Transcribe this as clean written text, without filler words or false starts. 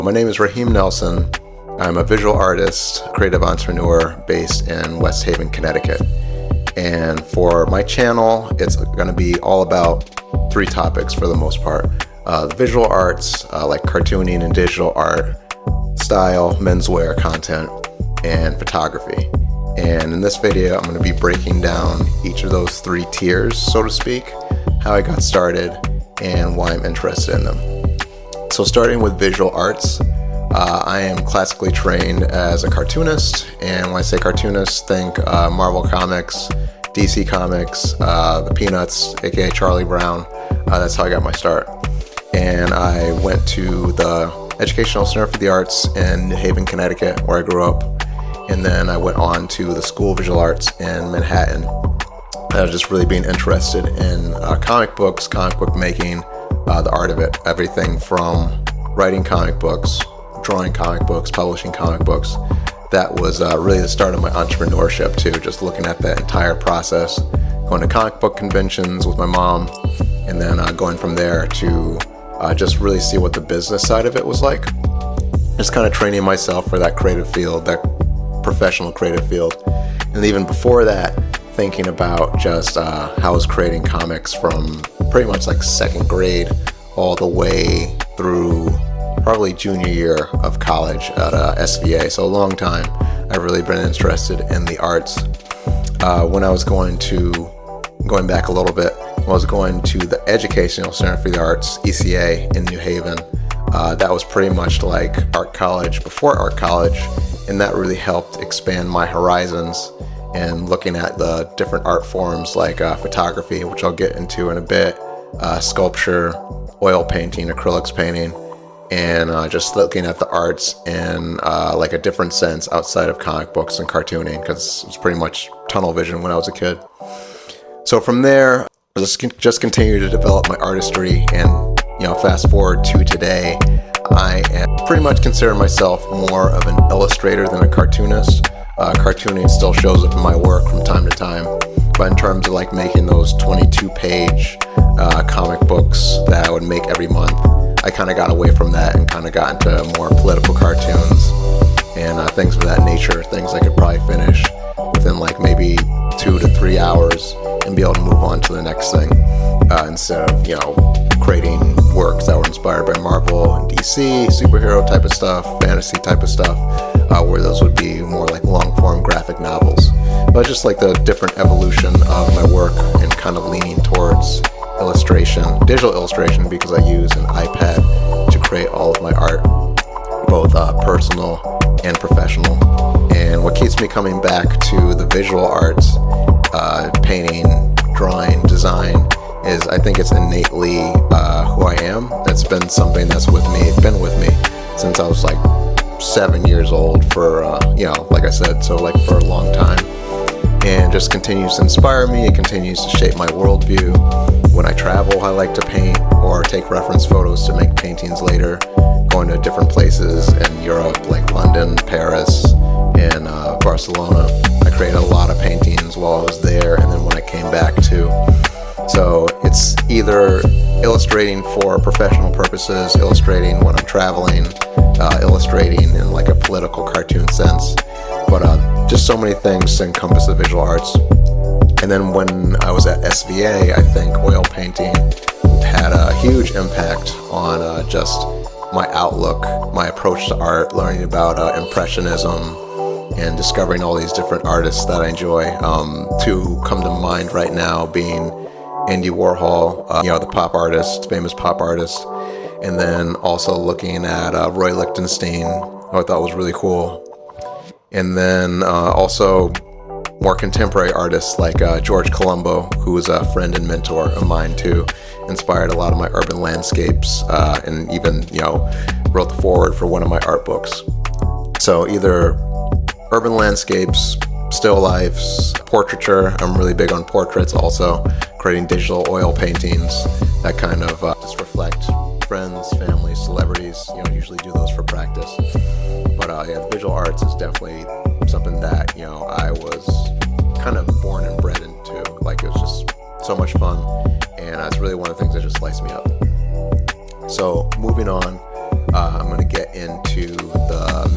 My name is Raheem Nelson. I'm a visual artist, creative entrepreneur based in West Haven, Connecticut. And for my channel, it's going to be all about three topics for the most part. Visual arts, like cartooning and digital art, style, menswear content, and photography. And in this video, I'm going to be breaking down each of those three tiers, so to speak, how I got started, and why I'm interested in them. So starting with visual arts, I am classically trained as a cartoonist, and when I say cartoonist, think Marvel Comics, DC Comics, the Peanuts, aka Charlie Brown. That's how I got my start. And I went to the Educational Center for the Arts in New Haven, Connecticut, where I grew up. And then I went on to the School of Visual Arts in Manhattan. I was just really being interested in comic books, comic book making, the art of it, everything from writing comic books, drawing comic books, publishing comic books. That was really the start of my entrepreneurship too, just looking at that entire process, going to comic book conventions with my mom, and then going from there to just really see what the business side of it was like. Just kind of training myself for that creative field, that professional creative field. And even before that, thinking about just how I was creating comics from pretty much like second grade all the way through probably junior year of college at SVA. So a long time I've really been interested in the arts. When I was going back a little bit, when I was going to the Educational Center for the Arts, ECA, in New Haven, that was pretty much like art college before art college, and that really helped expand my horizons and looking at the different art forms like photography, which I'll get into in a bit, sculpture, oil painting, acrylics painting, and just looking at the arts in like a different sense outside of comic books and cartooning, because it was pretty much tunnel vision when I was a kid. So from there, I just continue to develop my artistry, and fast forward to today, I pretty much consider myself more of an illustrator than a cartoonist. Cartooning still shows up in my work from time to time, but in terms of like making those 22-page comic books that I would make every month, I kind of got away from that and kind of got into more political cartoons and things of that nature, things I could probably finish within like maybe 2 to 3 hours and be able to move on to the next thing, instead of creating works that were inspired by Marvel and DC, superhero type of stuff, fantasy type of stuff, where those would be more like long-form graphic novels. But just like the different evolution of my work and kind of leaning towards illustration, digital illustration, because I use an iPad to create all of my art, both personal and professional. And what keeps me coming back to the visual arts, painting, drawing, design, is I think it's innately who I am. That's been something that's been with me since I was like 7 years old for, like I said, so like for a long time. And just continues to inspire me. It continues to shape my worldview. When I travel, I like to paint or take reference photos to make paintings later, going to different places in Europe like London, Paris, and Barcelona. I created a lot of paintings while I was there, and then when I came back too. So it's either illustrating for professional purposes, illustrating when I'm traveling, illustrating in like a political cartoon sense, but just so many things to encompass the visual arts. And then when I was at SVA, I think oil painting had a huge impact on just my outlook, my approach to art, learning about impressionism and discovering all these different artists that I enjoy. To come to mind right now being Andy Warhol, the pop artist, famous pop artist, and then also looking at Roy Lichtenstein, who I thought was really cool. And then also more contemporary artists like George Colombo, who was a friend and mentor of mine too, inspired a lot of my urban landscapes, and even wrote the foreword for one of my art books. So either urban landscapes, still lifes, portraiture. I'm really big on portraits also, creating digital oil paintings that kind of just reflect friends, family, celebrities. Usually do those for practice. But the visual arts is definitely something that I was kind of born and bred into. Like, it was just so much fun, and it's really one of the things that just lights me up. So moving on, I'm going to get into the